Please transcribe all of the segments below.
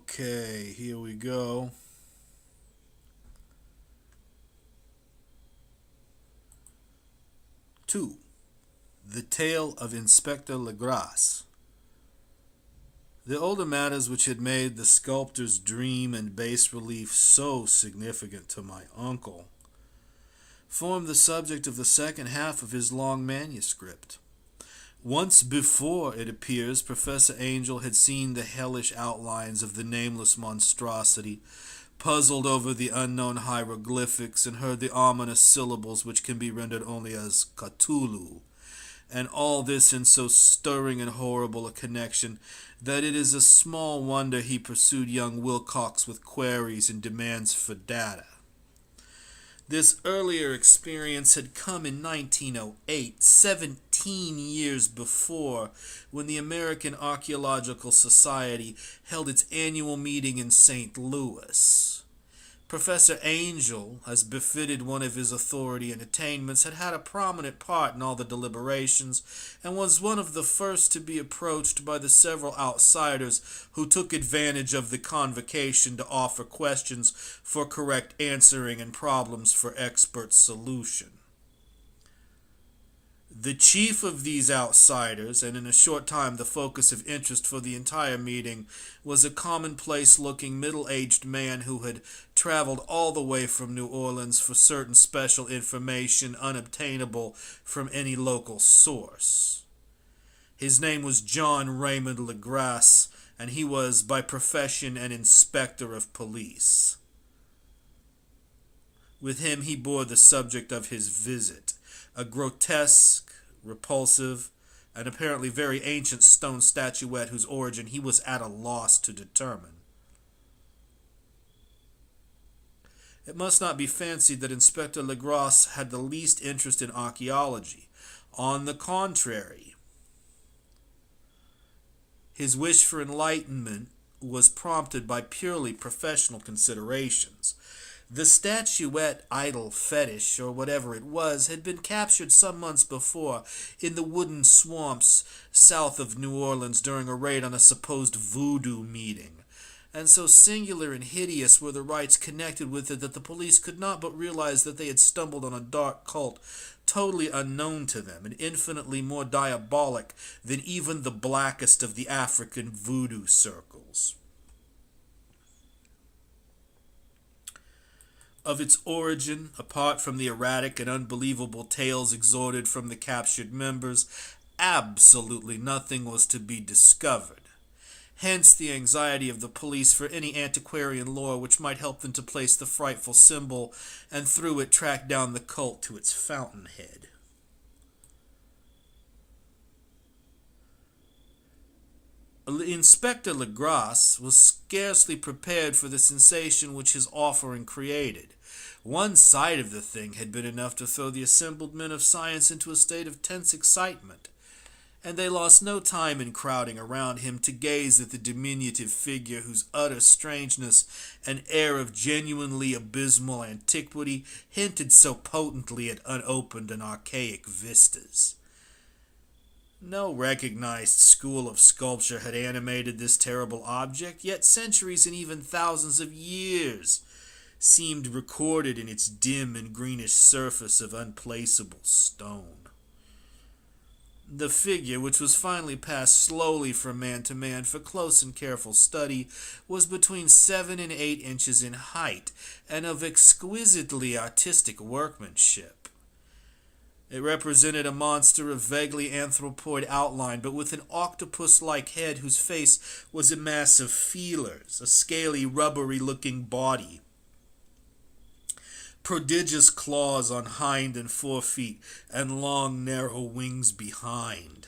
Okay, here we go. Two. The Tale of Inspector Legrasse. The older matters which had made the sculptor's dream and bas relief so significant to my uncle formed the subject of the second half of his long manuscript. Once before, it appears, Professor Angel had seen the hellish outlines of the nameless monstrosity, puzzled over the unknown hieroglyphics, and heard the ominous syllables which can be rendered only as Cthulhu, and all this in so stirring and horrible a connection that it is a small wonder he pursued young Wilcox with queries and demands for data. This earlier experience had come in 1908, 17 years before, when the American Archaeological Society held its annual meeting in St. Louis. Professor Angel, as befitted one of his authority and attainments, had had a prominent part in all the deliberations, and was one of the first to be approached by the several outsiders who took advantage of the convocation to offer questions for correct answering and problems for expert solution. The chief of these outsiders, and in a short time the focus of interest for the entire meeting, was a commonplace-looking middle-aged man who had traveled all the way from New Orleans for certain special information unobtainable from any local source. His name was John Raymond Legrasse, and he was by profession an inspector of police. With him he bore the subject of his visit, a grotesque, repulsive, and apparently very ancient stone statuette whose origin he was at a loss to determine. It must not be fancied that Inspector Legrasse had the least interest in archaeology. On the contrary, his wish for enlightenment was prompted by purely professional considerations. The statuette idol fetish, or whatever it was, had been captured some months before in the wooded swamps south of New Orleans during a raid on a supposed voodoo meeting, and so singular and hideous were the rites connected with it that the police could not but realize that they had stumbled on a dark cult totally unknown to them and infinitely more diabolic than even the blackest of the African voodoo circles. Of its origin, apart from the erratic and unbelievable tales extorted from the captured members, absolutely nothing was to be discovered. Hence the anxiety of the police for any antiquarian lore which might help them to place the frightful symbol and through it track down the cult to its fountainhead. Inspector Legrasse was scarcely prepared for the sensation which his offering created. One sight of the thing had been enough to throw the assembled men of science into a state of tense excitement, and they lost no time in crowding around him to gaze at the diminutive figure whose utter strangeness and air of genuinely abysmal antiquity hinted so potently at unopened and archaic vistas. No recognized school of sculpture had animated this terrible object, yet centuries and even thousands of years seemed recorded in its dim and greenish surface of unplaceable stone. The figure, which was finally passed slowly from man to man for close and careful study, was between 7 and 8 inches in height, and of exquisitely artistic workmanship. It represented a monster of vaguely anthropoid outline, but with an octopus-like head whose face was a mass of feelers, a scaly, rubbery-looking body, prodigious claws on hind and forefeet, and long, narrow wings behind.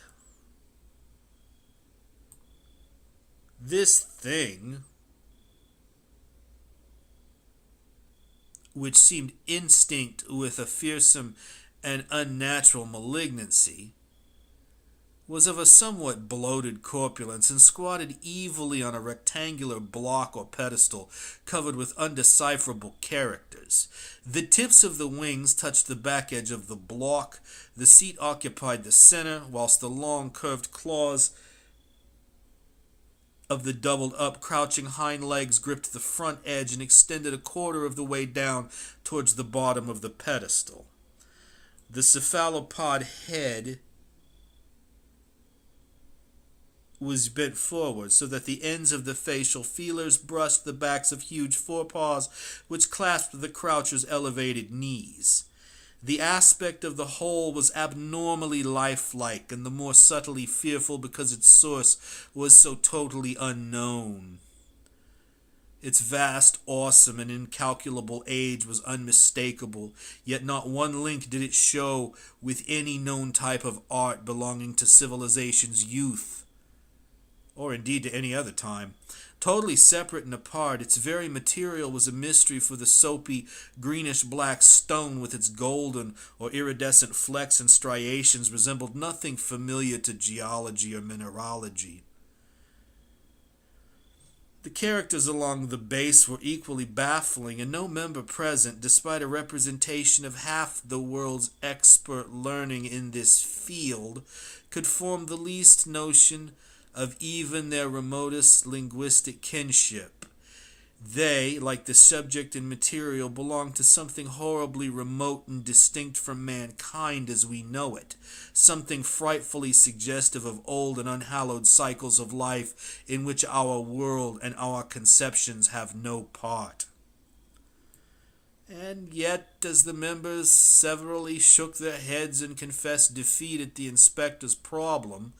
This thing, which seemed instinct with a fearsome and unnatural malignancy, was of a somewhat bloated corpulence and squatted evilly on a rectangular block or pedestal covered with undecipherable characters. The tips of the wings touched the back edge of the block, the seat occupied the center, whilst the long curved claws of the doubled-up, crouching hind legs gripped the front edge and extended a quarter of the way down towards the bottom of the pedestal. The cephalopod head was bent forward so that the ends of the facial feelers brushed the backs of huge forepaws which clasped the croucher's elevated knees. The aspect of the whole was abnormally lifelike, and the more subtly fearful because its source was so totally unknown. Its vast, awesome, and incalculable age was unmistakable, yet not one link did it show with any known type of art belonging to civilization's youth, or indeed to any other time. Totally separate and apart, its very material was a mystery, for the soapy, greenish-black stone with its golden or iridescent flecks and striations resembled nothing familiar to geology or mineralogy. The characters along the base were equally baffling, and no member present, despite a representation of half the world's expert learning in this field, could form the least notion of even their remotest linguistic kinship. They, like the subject and material, belong to something horribly remote and distinct from mankind as we know it, something frightfully suggestive of old and unhallowed cycles of life in which our world and our conceptions have no part. And yet, as the members severally shook their heads and confessed defeat at the inspector's problem,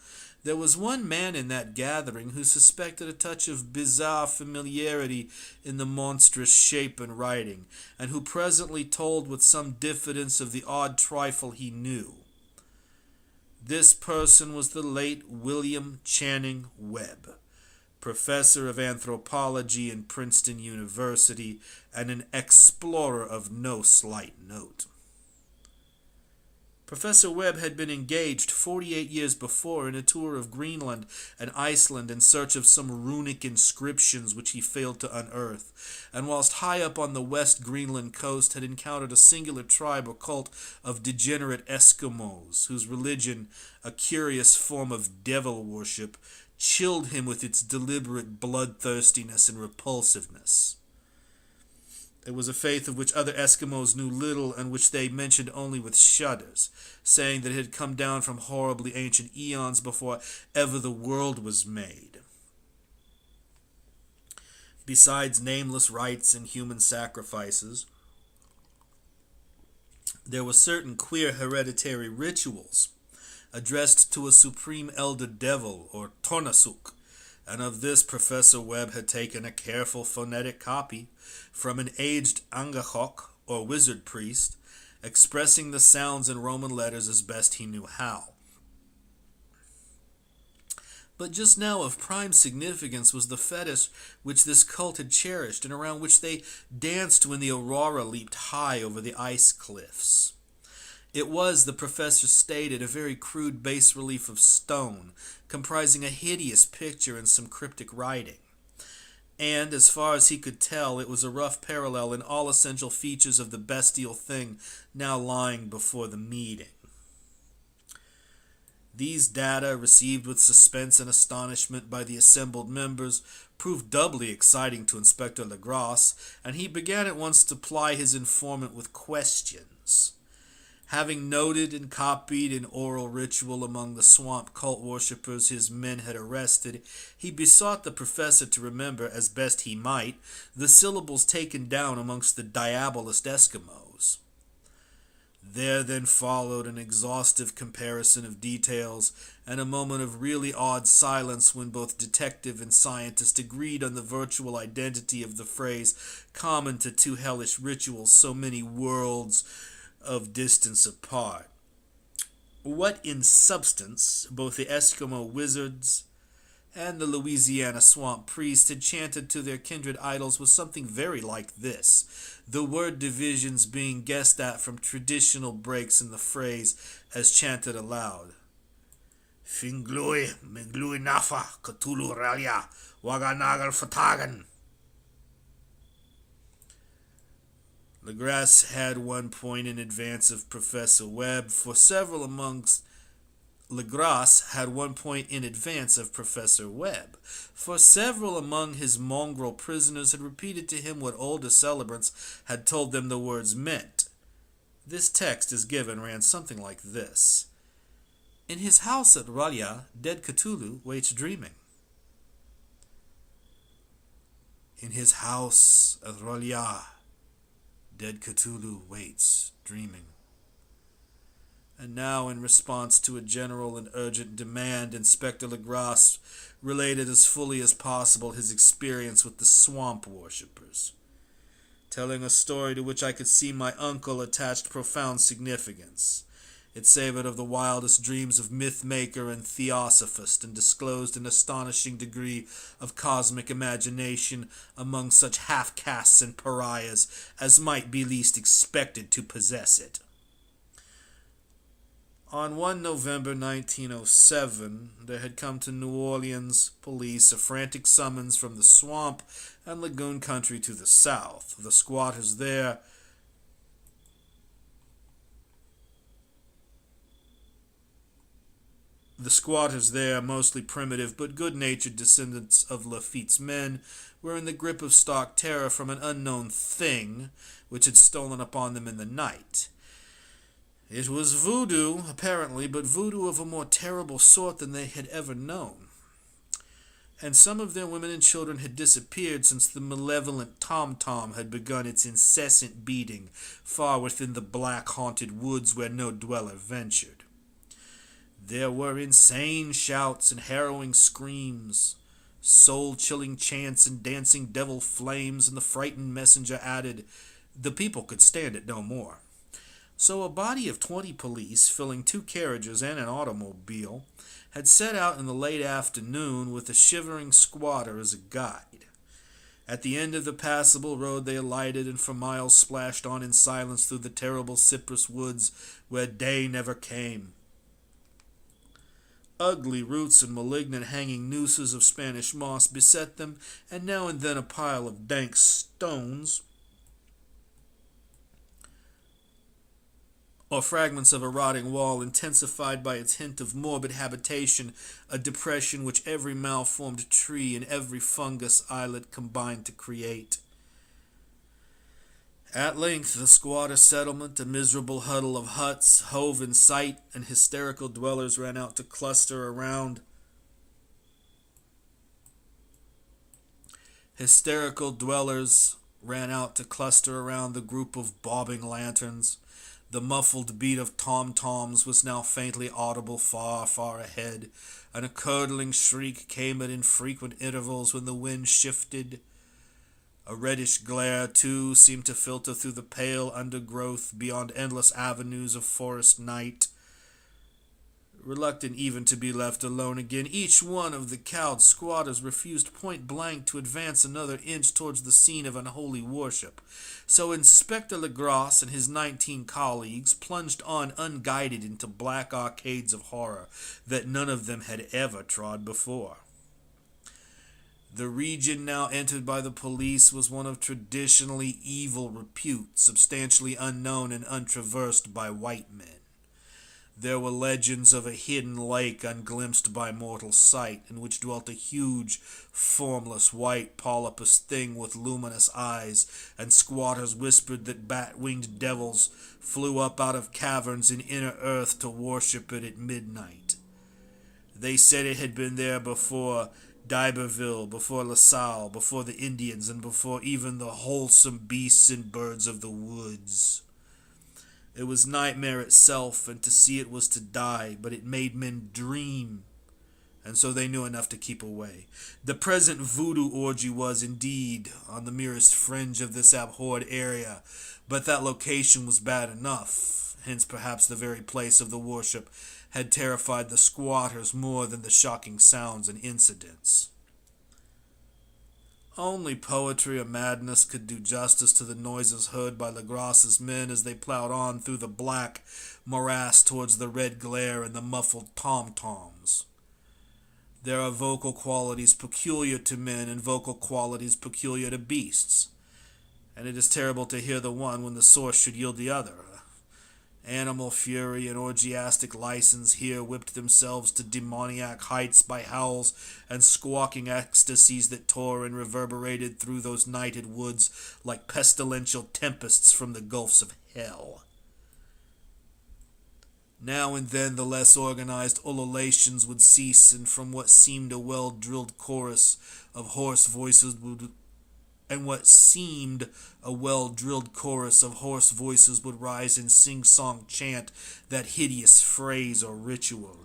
there was one man in that gathering who suspected a touch of bizarre familiarity in the monstrous shape and writing, and who presently told with some diffidence of the odd trifle he knew. This person was the late William Channing Webb, professor of anthropology in Princeton University and an explorer of no slight note. Professor Webb had been engaged 48 years before in a tour of Greenland and Iceland in search of some runic inscriptions which he failed to unearth, and whilst high up on the West Greenland coast had encountered a singular tribe or cult of degenerate Eskimos, whose religion, a curious form of devil worship, chilled him with its deliberate bloodthirstiness and repulsiveness. It was a faith of which other Eskimos knew little and which they mentioned only with shudders, saying that it had come down from horribly ancient eons before ever the world was made. Besides nameless rites and human sacrifices, there were certain queer hereditary rituals addressed to a supreme elder devil, or Tornasuk, and of this Professor Webb had taken a careful phonetic copy from an aged Angahok, or wizard priest, expressing the sounds in Roman letters as best he knew how. But just now of prime significance was the fetish which this cult had cherished, and around which they danced when the aurora leaped high over the ice cliffs. It was, the professor stated, a very crude bas-relief of stone, comprising a hideous picture and some cryptic writing. And, as far as he could tell, it was a rough parallel in all essential features of the bestial thing now lying before the meeting. These data, received with suspense and astonishment by the assembled members, proved doubly exciting to Inspector Legrasse, and he began at once to ply his informant with questions. Having noted and copied an oral ritual among the swamp cult worshippers his men had arrested, he besought the professor to remember, as best he might, the syllables taken down amongst the diabolist Eskimos. There then followed an exhaustive comparison of details, and a moment of really odd silence when both detective and scientist agreed on the virtual identity of the phrase common to two hellish rituals so many worlds of distance apart. What in substance both the Eskimo wizards and the Louisiana swamp priest had chanted to their kindred idols was something very like this, the word divisions being guessed at from traditional breaks in the phrase as chanted aloud. Finglui, Minglui Nafa, Cthulhu Ralia, Waganagal Fatagan. Legrasse had one point in advance of Professor Webb, for several amongst Legrasse had 1 point in advance of Professor Webb, for several among his mongrel prisoners had repeated to him what older celebrants had told them the words meant. This text, as given, ran something like this. In his house at Ralia, dead Cthulhu waits dreaming. In his house at Ralia, dead Cthulhu waits dreaming. And now, in response to a general and urgent demand, Inspector Legrasse related as fully as possible his experience with the swamp worshippers, telling a story to which I could see my uncle attached profound significance. It savored of the wildest dreams of myth-maker and theosophist, and disclosed an astonishing degree of cosmic imagination among such half-castes and pariahs as might be least expected to possess it. On 1 November 1907, there had come to New Orleans police a frantic summons from the swamp and lagoon country to the south. The squatters there mostly primitive but good-natured descendants of Lafitte's men, were in the grip of stark terror from an unknown thing which had stolen upon them in the night. It was voodoo, apparently, but voodoo of a more terrible sort than they had ever known. And some of their women and children had disappeared since the malevolent tom-tom had begun its incessant beating far within the black-haunted woods where no dweller ventured. There were insane shouts and harrowing screams, soul-chilling chants and dancing devil flames, and the frightened messenger added, the people could stand it no more. So a body of 20 police, filling 2 carriages and an automobile, had set out in the late afternoon with a shivering squatter as a guide. At the end of the passable road they alighted and for miles splashed on in silence through the terrible cypress woods where day never came. Ugly roots and malignant hanging nooses of Spanish moss beset them, and now and then a pile of dank stones or fragments of a rotting wall intensified by its hint of morbid habitation, a depression which every malformed tree and every fungus islet combined to create. At length the squatter settlement, a miserable huddle of huts, hove in sight, and hysterical dwellers ran out to cluster around the group of bobbing lanterns. The muffled beat of tom-toms was now faintly audible far, far ahead, and a curdling shriek came at infrequent intervals when the wind shifted. A reddish glare, too, seemed to filter through the pale undergrowth beyond endless avenues of forest night. Reluctant even to be left alone again, each one of the cowed squatters refused point-blank to advance another inch towards the scene of unholy worship. So Inspector Legrasse and his 19 colleagues plunged on unguided into black arcades of horror that none of them had ever trod before. The region now entered by the police was one of traditionally evil repute, substantially unknown and untraversed by white men. There were legends of a hidden lake unglimpsed by mortal sight, in which dwelt a huge, formless, white polypus thing with luminous eyes, and squatters whispered that bat-winged devils flew up out of caverns in inner earth to worship it at midnight. They said it had been there before D'Iberville, before LaSalle, before the Indians, and before even the wholesome beasts and birds of the woods. It was nightmare itself, and to see it was to die, but it made men dream, and so they knew enough to keep away. The present voodoo orgy was, indeed, on the merest fringe of this abhorred area, but that location was bad enough, hence perhaps the very place of the worship had terrified the squatters more than the shocking sounds and incidents. Only poetry or madness could do justice to the noises heard by Legrasse's men as they plowed on through the black morass towards the red glare and the muffled tom-toms. There are vocal qualities peculiar to men and vocal qualities peculiar to beasts, and it is terrible to hear the one when the source should yield the other. Animal fury and orgiastic license here whipped themselves to demoniac heights by howls and squawking ecstasies that tore and reverberated through those nighted woods like pestilential tempests from the gulfs of hell. Now and then the less organized ululations would cease, and from what seemed a well-drilled chorus of hoarse voices would rise in sing-song chant that hideous phrase or ritual.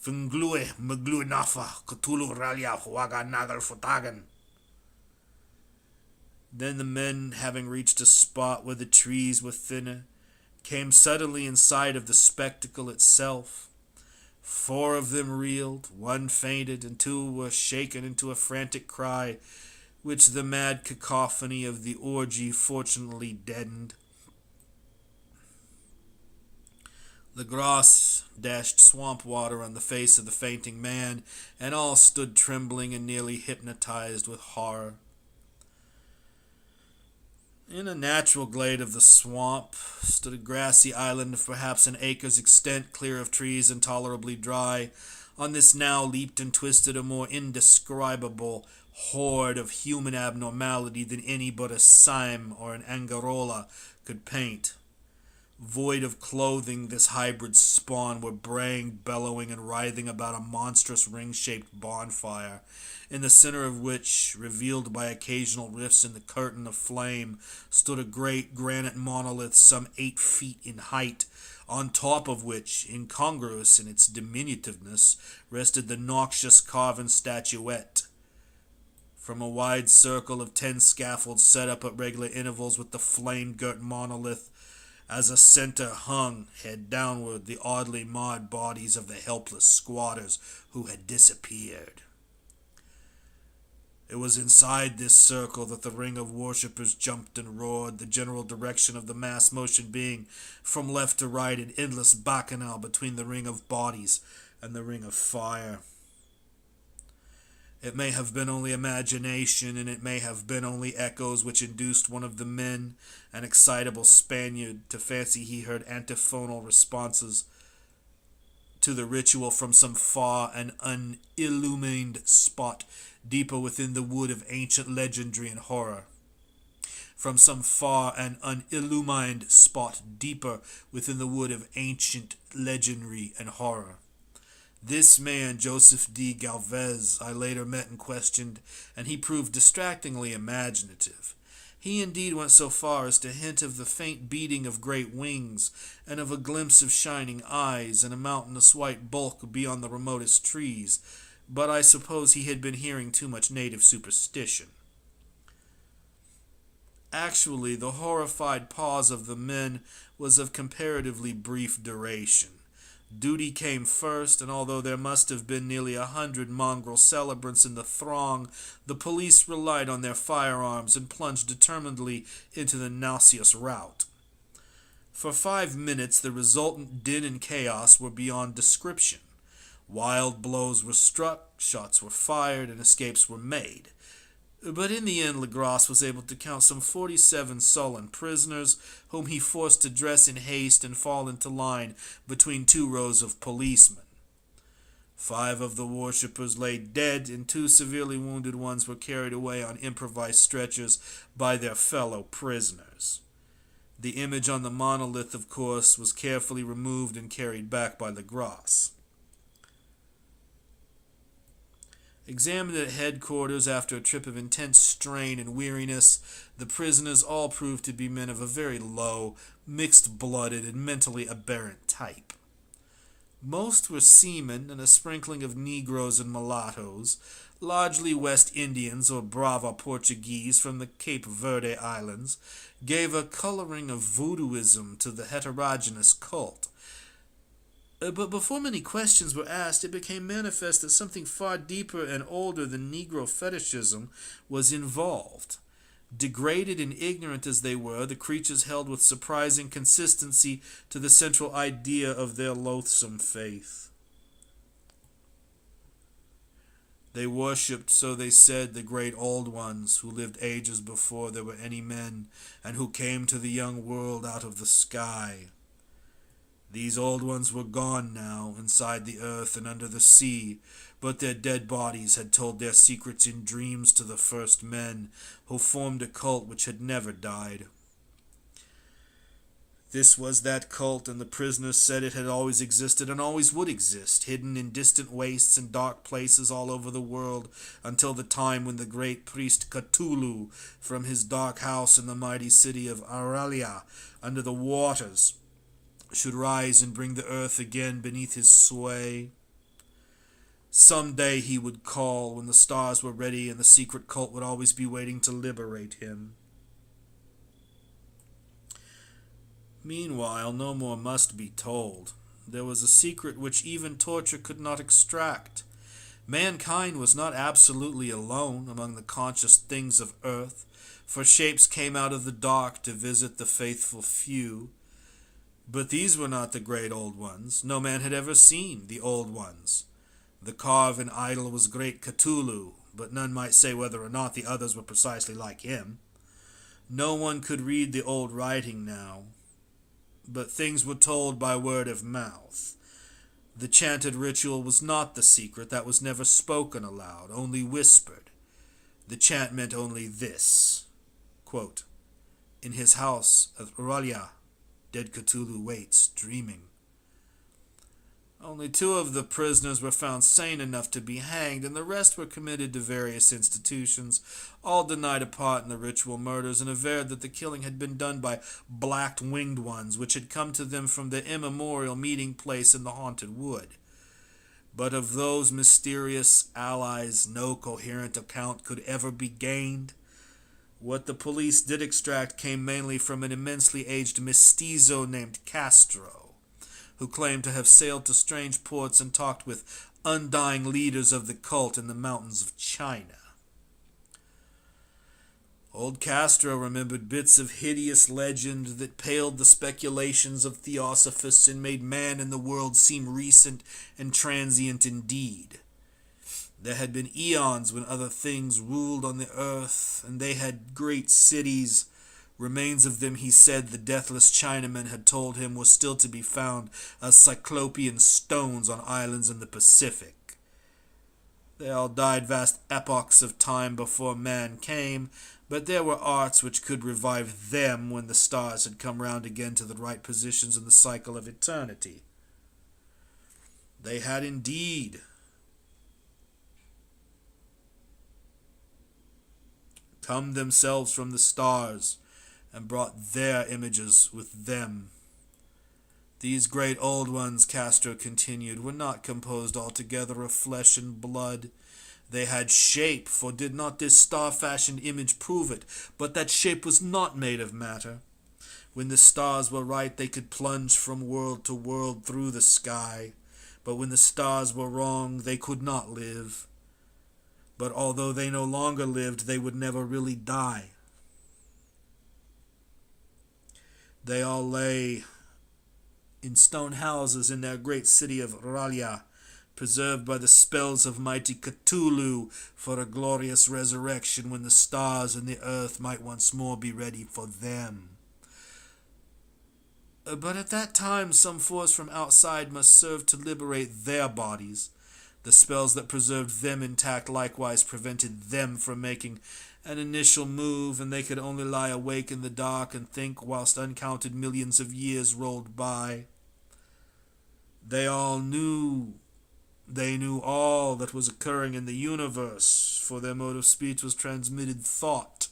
Funglue maglue nafa Cthulhu ralia huaga nagal futagan. Then the men, having reached a spot where the trees were thinner, came suddenly in sight of the spectacle itself. 4 of them reeled, 1 fainted, and 2 were shaken into a frantic cry, which the mad cacophony of the orgy fortunately deadened. Legrasse dashed swamp water on the face of the fainting man, and all stood trembling and nearly hypnotized with horror. In a natural glade of the swamp stood a grassy island of perhaps an acre's extent, clear of trees and tolerably dry. On this now leaped and twisted a more indescribable horde of human abnormality than any but a Sime or an Angarola could paint. Void of clothing, this hybrid spawn were braying, bellowing, and writhing about a monstrous ring-shaped bonfire, in the center of which, revealed by occasional rifts in the curtain of flame, stood a great granite monolith some 8 feet in height, on top of which, incongruous in its diminutiveness, rested the noxious carven statuette. From a wide circle of 10 scaffolds set up at regular intervals with the flame-girt monolith, as a center hung, head downward, the oddly marred bodies of the helpless squatters who had disappeared. It was inside this circle that the ring of worshippers jumped and roared, the general direction of the mass motion being from left to right an endless bacchanal between the ring of bodies and the ring of fire. It may have been only imagination, and it may have been only echoes which induced one of the men, an excitable Spaniard, to fancy he heard antiphonal responses to the ritual from some far and unillumined spot deeper within the wood of ancient legendry and horror. From some far and unillumined spot deeper within the wood of ancient legendry and horror. This man, Joseph D. Galvez, I later met and questioned, and he proved distractingly imaginative. He indeed went so far as to hint of the faint beating of great wings, and of a glimpse of shining eyes, and a mountainous white bulk beyond the remotest trees, but I suppose he had been hearing too much native superstition. Actually, the horrified pause of the men was of comparatively brief duration. Duty came first, and although there must have been nearly 100 mongrel celebrants in the throng, the police relied on their firearms and plunged determinedly into the nauseous rout. For 5 minutes the resultant din and chaos were beyond description. Wild blows were struck, shots were fired, and escapes were made. But in the end Legrasse was able to count some 47 sullen prisoners, whom he forced to dress in haste and fall into line between 2 rows of policemen. 5 of the worshippers lay dead, and 2 severely wounded ones were carried away on improvised stretchers by their fellow prisoners. The image on the monolith, of course, was carefully removed and carried back by Legrasse. Examined at headquarters after a trip of intense strain and weariness, the prisoners all proved to be men of a very low, mixed-blooded, and mentally aberrant type. Most were seamen, and a sprinkling of Negroes and mulattoes, largely West Indians or Brava Portuguese from the Cape Verde Islands, gave a coloring of voodooism to the heterogeneous cult. But before many questions were asked, it became manifest that something far deeper and older than Negro fetishism was involved. Degraded and ignorant as they were, the creatures held with surprising consistency to the central idea of their loathsome faith. They worshipped, so they said, the great old ones who lived ages before there were any men, and who came to the young world out of the sky. These old ones were gone now, inside the earth and under the sea, but their dead bodies had told their secrets in dreams to the first men, who formed a cult which had never died. This was that cult, and the prisoners said it had always existed and always would exist, hidden in distant wastes and dark places all over the world, until the time when the great priest Cthulhu, from his dark house in the mighty city of Auralia, under the waters, should rise and bring the earth again beneath his sway. Some day he would call, when the stars were ready, and the secret cult would always be waiting to liberate him. Meanwhile, no more must be told. There was a secret which even torture could not extract. Mankind was not absolutely alone among the conscious things of earth, for shapes came out of the dark to visit the faithful few. But these were not the great old ones. No man had ever seen the old ones. The carven idol was great Cthulhu, but none might say whether or not the others were precisely like him. No one could read the old writing now, but things were told by word of mouth. The chanted ritual was not the secret, that was never spoken aloud, only whispered. The chant meant only this, quote, "In his house of Auralia, dead Cthulhu waits, dreaming." Only 2 of the prisoners were found sane enough to be hanged, and the rest were committed to various institutions. All denied a part in the ritual murders, and averred that the killing had been done by black-winged ones, which had come to them from their immemorial meeting place in the haunted wood. But of those mysterious allies no coherent account could ever be gained. What the police did extract came mainly from an immensely aged mestizo named Castro, who claimed to have sailed to strange ports and talked with undying leaders of the cult in the mountains of China. Old Castro remembered bits of hideous legend that paled the speculations of theosophists and made man and the world seem recent and transient indeed. There had been eons when other things ruled on the earth, and they had great cities. Remains of them, he said, the deathless Chinaman had told him, was still to be found as cyclopean stones on islands in the Pacific. They all died vast epochs of time before man came, but there were arts which could revive them when the stars had come round again to the right positions in the cycle of eternity. They had indeed come themselves from the stars, and brought their images with them. These great old ones, Castro continued, were not composed altogether of flesh and blood. They had shape, for did not this star-fashioned image prove it? But that shape was not made of matter. When the stars were right, they could plunge from world to world through the sky. But when the stars were wrong, they could not live. But although they no longer lived, they would never really die. They all lay in stone houses in their great city of Auralia, preserved by the spells of mighty Cthulhu for a glorious resurrection when the stars and the earth might once more be ready for them. But at that time some force from outside must serve to liberate their bodies. The spells that preserved them intact likewise prevented them from making an initial move, and they could only lie awake in the dark and think whilst uncounted millions of years rolled by. They knew all that was occurring in the universe, for their mode of speech was transmitted thought.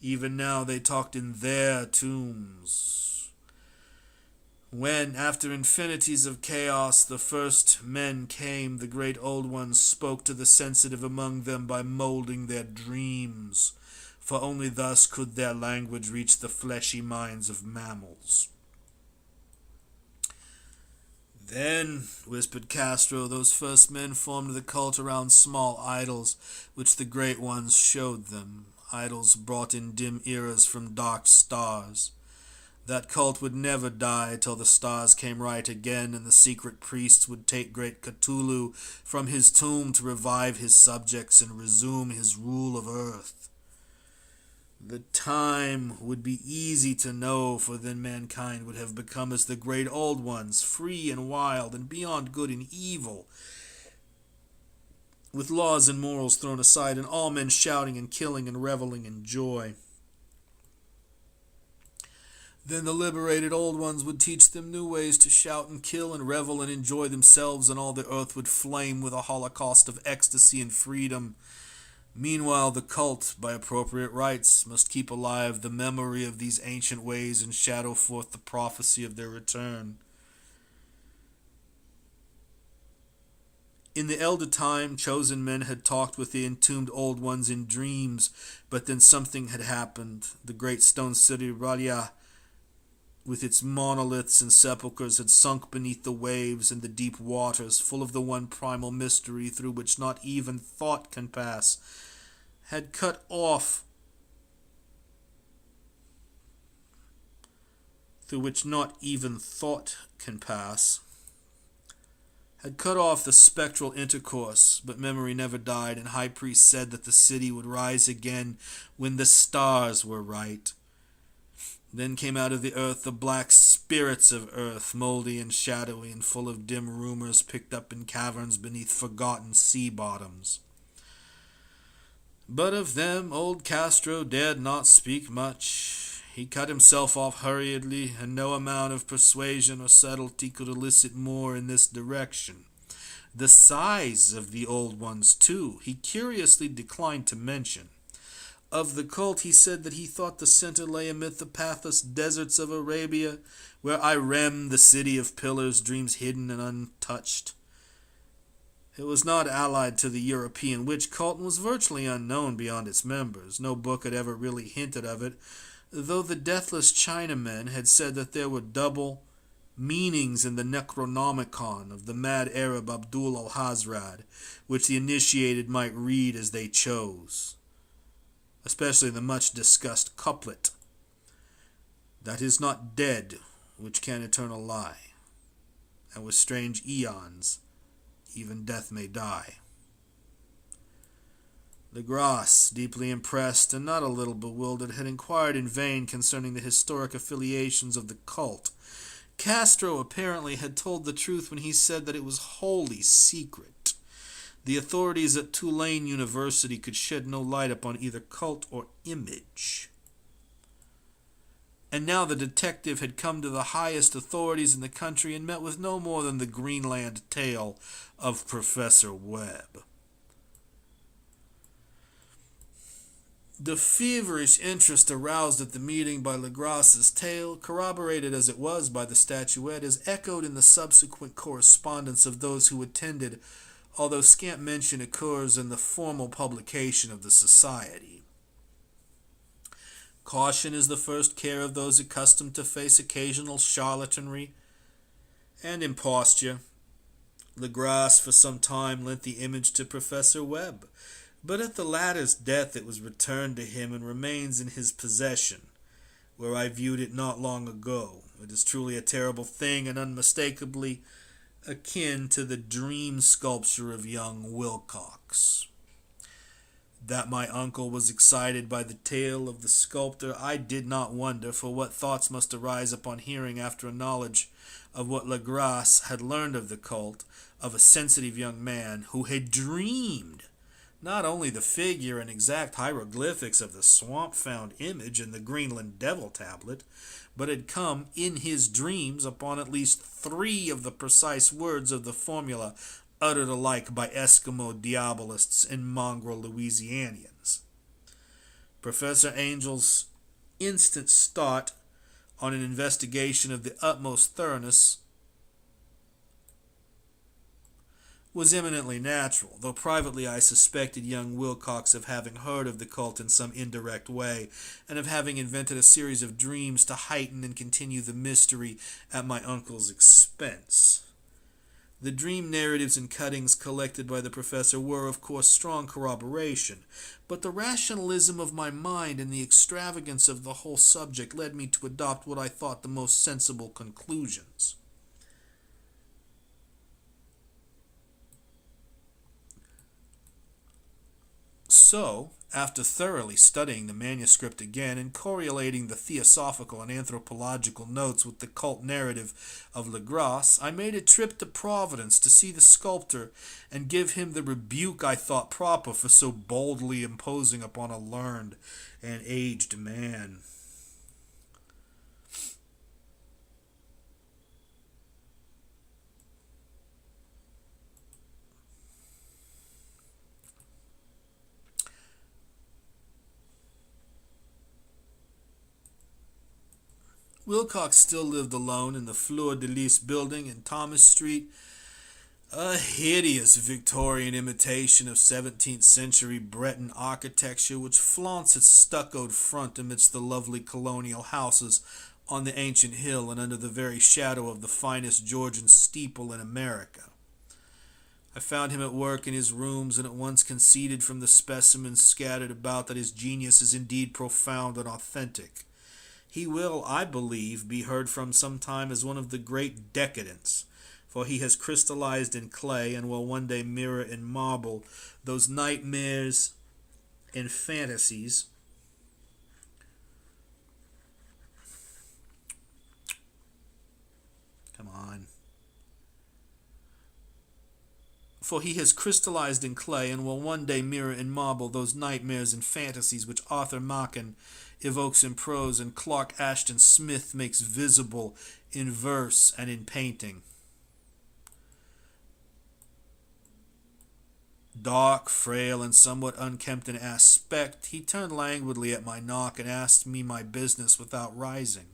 Even now they talked in their tombs. When, after infinities of chaos, the first men came, the great old ones spoke to the sensitive among them by molding their dreams, for only thus could their language reach the fleshy minds of mammals. Then, whispered Castro, those first men formed the cult around small idols, which the great ones showed them, idols brought in dim eras from dark stars. That cult would never die till the stars came right again, and the secret priests would take great Cthulhu from his tomb to revive his subjects and resume his rule of earth. The time would be easy to know, for then mankind would have become as the great old ones, free and wild and beyond good and evil, with laws and morals thrown aside, and all men shouting and killing and reveling in joy. Then the liberated old ones would teach them new ways to shout and kill and revel and enjoy themselves, and all the earth would flame with a holocaust of ecstasy and freedom. Meanwhile, the cult, by appropriate rites, must keep alive the memory of these ancient ways and shadow forth the prophecy of their return. In the elder time, chosen men had talked with the entombed old ones in dreams, but then something had happened. The great stone city Radia, with its monoliths and sepulchres, had sunk beneath the waves and the deep waters, full of the one primal mystery through which not even thought can pass, had cut off the spectral intercourse, but memory never died, and high priests said that the city would rise again when the stars were right. Then came out of the earth the black spirits of earth, moldy and shadowy and full of dim rumors picked up in caverns beneath forgotten sea bottoms. But of them old Castro dared not speak much. He cut himself off hurriedly, and no amount of persuasion or subtlety could elicit more in this direction. The size of the old ones, too, he curiously declined to mention. Of the cult, he said that he thought the center lay amid the pathless deserts of Arabia, where Irem, the city of pillars, dreams hidden and untouched. It was not allied to the European witch cult and was virtually unknown beyond its members. No book had ever really hinted of it, though the deathless Chinamen had said that there were double meanings in the Necronomicon of the mad Arab Abdul al-Hazrad, which the initiated might read as they chose. Especially the much-discussed couplet, "That is not dead which can eternal lie, and with strange eons even death may die." Legrasse, deeply impressed and not a little bewildered, had inquired in vain concerning the historic affiliations of the cult. Castro apparently had told the truth when he said that it was wholly secret. The authorities at Tulane University could shed no light upon either cult or image. And now the detective had come to the highest authorities in the country and met with no more than the Greenland tale of Professor Webb. The feverish interest aroused at the meeting by Legrasse's tale, corroborated as it was by the statuette, is echoed in the subsequent correspondence of those who attended, although scant mention occurs in the formal publication of the society. Caution is the first care of those accustomed to face occasional charlatanry and imposture. Legrasse for some time lent the image to Professor Webb, but at the latter's death it was returned to him and remains in his possession, where I viewed it not long ago. It is truly a terrible thing, and unmistakably akin to the dream sculpture of young Wilcox. That my uncle was excited by the tale of the sculptor, I did not wonder, for what thoughts must arise upon hearing, after a knowledge of what Legrasse had learned of the cult, of a sensitive young man who had dreamed not only the figure and exact hieroglyphics of the swamp-found image in the Greenland Devil Tablet, but had come in his dreams upon at least 3 of the precise words of the formula uttered alike by Eskimo Diabolists and mongrel Louisianians. Professor Angel's instant start on an investigation of the utmost thoroughness was eminently natural, though privately I suspected young Wilcox of having heard of the cult in some indirect way, and of having invented a series of dreams to heighten and continue the mystery at my uncle's expense. The dream narratives and cuttings collected by the professor were, of course, strong corroboration, but the rationalism of my mind and the extravagance of the whole subject led me to adopt what I thought the most sensible conclusions. So, after thoroughly studying the manuscript again and correlating the theosophical and anthropological notes with the cult narrative of Legrasse, I made a trip to Providence to see the sculptor and give him the rebuke I thought proper for so boldly imposing upon a learned and aged man. Wilcox still lived alone in the Fleur de Lis building in Thomas Street, a hideous Victorian imitation of 17th century Breton architecture which flaunts its stuccoed front amidst the lovely colonial houses on the ancient hill and under the very shadow of the finest Georgian steeple in America. I found him at work in his rooms and at once conceded from the specimens scattered about that his genius is indeed profound and authentic. He will, I believe, be heard from sometime as one of the great decadents, for he has crystallized in clay and will one day mirror in marble those nightmares and fantasies Come on. For he has crystallized in clay and will one day mirror in marble those nightmares and fantasies which Arthur Machen evokes in prose and Clark Ashton Smith makes visible in verse and in painting. Dark, frail, and somewhat unkempt in aspect, he turned languidly at my knock and asked me my business without rising.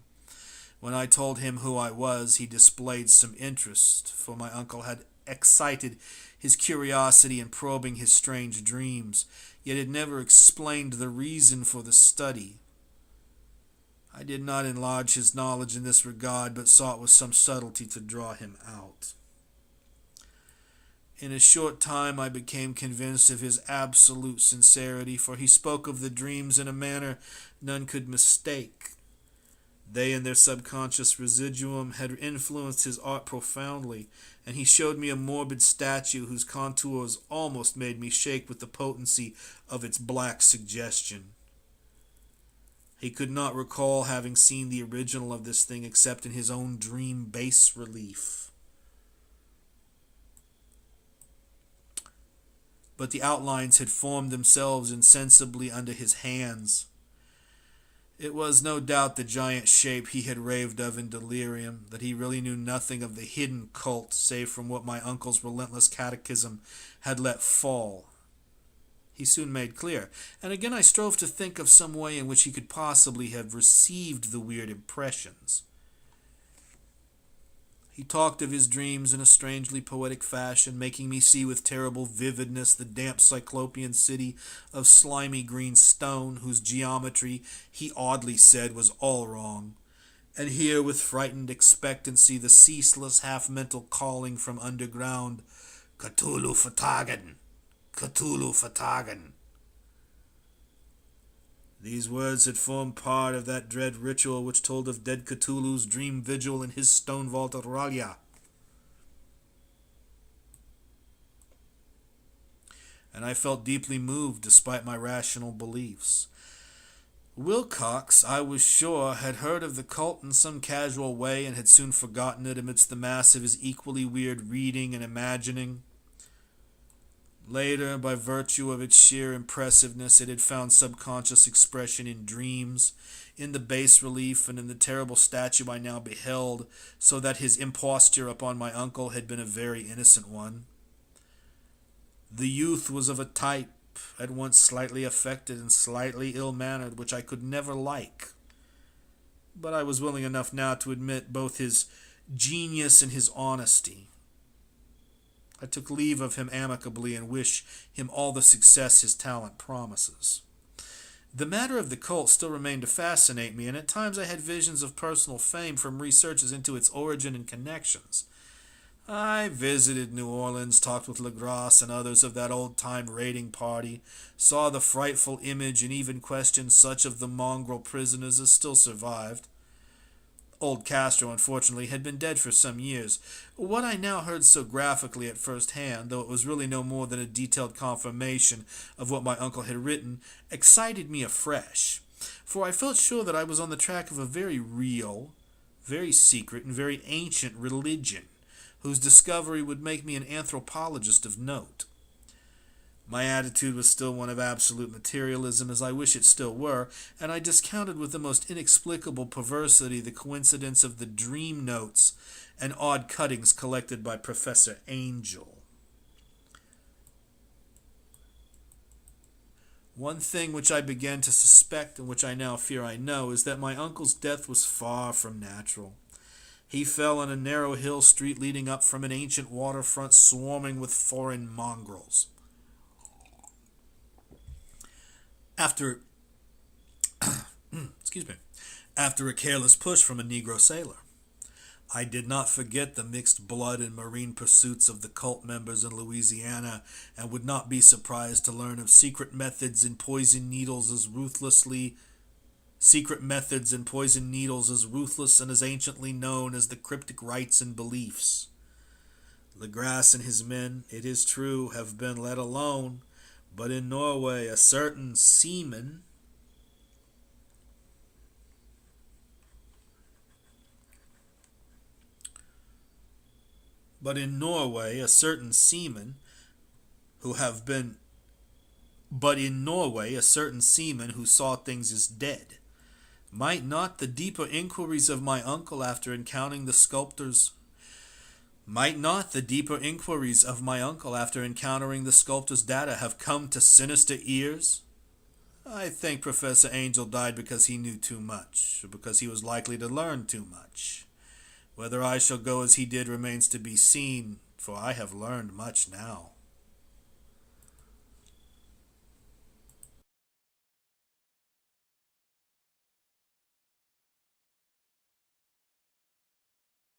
When I told him who I was, he displayed some interest, for my uncle had excited his curiosity in probing his strange dreams, yet had never explained the reason for the study. I did not enlarge his knowledge in this regard, but sought with some subtlety to draw him out. In a short time I became convinced of his absolute sincerity, for he spoke of the dreams in a manner none could mistake. They and their subconscious residuum had influenced his art profoundly, and he showed me a morbid statue whose contours almost made me shake with the potency of its black suggestion. He could not recall having seen the original of this thing except in his own dream bas-relief. But the outlines had formed themselves insensibly under his hands. It was no doubt the giant shape he had raved of in delirium, that he really knew nothing of the hidden cult save from what my uncle's relentless catechism had let fall. He soon made clear, and again I strove to think of some way in which he could possibly have received the weird impressions. He talked of his dreams in a strangely poetic fashion, making me see with terrible vividness the damp cyclopean city of slimy green stone, whose geometry, he oddly said, was all wrong, and hear with frightened expectancy the ceaseless half-mental calling from underground, "Cthulhu vertagen! Cthulhu vertagen!" These words had formed part of that dread ritual which told of dead Cthulhu's dream vigil in his stone vault at Ralia. And I felt deeply moved despite my rational beliefs. Wilcox, I was sure, had heard of the cult in some casual way and had soon forgotten it amidst the mass of his equally weird reading and imagining. Later, by virtue of its sheer impressiveness, it had found subconscious expression in dreams, in the bas-relief, and in the terrible statue I now beheld, so that his imposture upon my uncle had been a very innocent one. The youth was of a type, at once slightly affected and slightly ill-mannered, which I could never like. But I was willing enough now to admit both his genius and his honesty. I took leave of him amicably and wish him all the success his talent promises. The matter of the cult still remained to fascinate me, and at times I had visions of personal fame from researches into its origin and connections. I visited New Orleans, talked with Legrasse and others of that old-time raiding party, saw the frightful image, and even questioned such of the mongrel prisoners as still survived. Old Castro, unfortunately, had been dead for some years. What I now heard so graphically at first hand, though it was really no more than a detailed confirmation of what my uncle had written, excited me afresh, for I felt sure that I was on the track of a very real, very secret, and very ancient religion, whose discovery would make me an anthropologist of note. My attitude was still one of absolute materialism, as I wish it still were, and I discounted with the most inexplicable perversity the coincidence of the dream notes and odd cuttings collected by Professor Angel. One thing which I began to suspect, and which I now fear I know, is that my uncle's death was far from natural. He fell on a narrow hill street leading up from an ancient waterfront swarming with foreign mongrels. After excuse me, after a careless push from a Negro sailor. I did not forget the mixed blood and marine pursuits of the cult members in Louisiana, and would not be surprised to learn of secret methods and poison needles as ruthless and as anciently known as the cryptic rites and beliefs. Legrasse and his men, it is true, have been let alone, but in Norway a certain seaman who saw things as dead. Might not the deeper inquiries of my uncle after encountering the sculptor's data have come to sinister ears? I think Professor Angel died because he knew too much, or because he was likely to learn too much. Whether I shall go as he did remains to be seen, for I have learned much now.